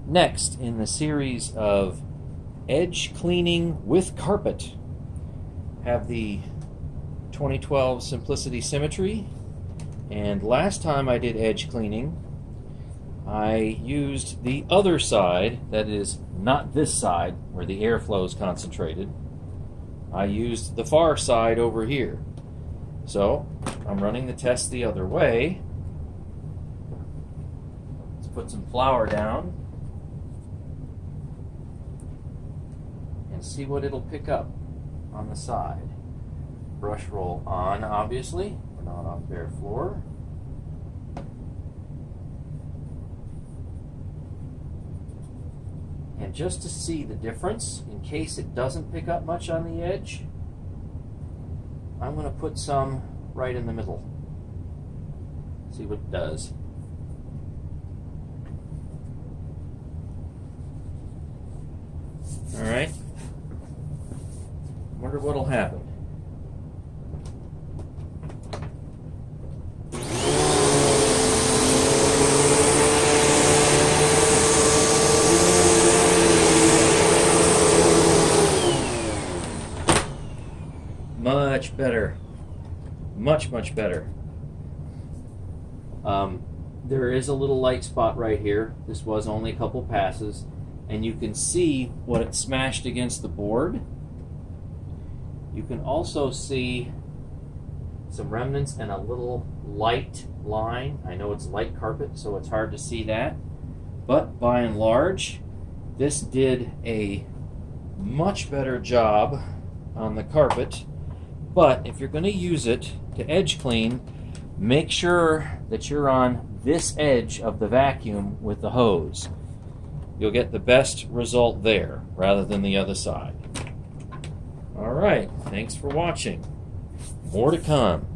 Next in the series of edge cleaning with carpet, have the 2012 Simplicity Symmetry. And last time I did edge cleaning, I used the other side, that is not this side where the airflow is concentrated. I used the far side over here. So I'm running the test the other way. Let's put some flour down and see what it'll pick up on the side. Brush roll on, obviously. We're not on bare floor. And just to see the difference, in case it doesn't pick up much on the edge, I'm going to put some right in the middle. See what it does. All right. Wonder what'll happen. Much better. Much better. There is a little light spot right here. This was only a couple passes. And you can see what it smashed against the board. You can also see some remnants and a little light line. I know it's light carpet, so it's hard to see that. But by and large, this did a much better job on the carpet. But if you're going to use it to edge clean, make sure that you're on this edge of the vacuum with the hose. You'll get the best result there rather than the other side. All right, thanks for watching. More to come.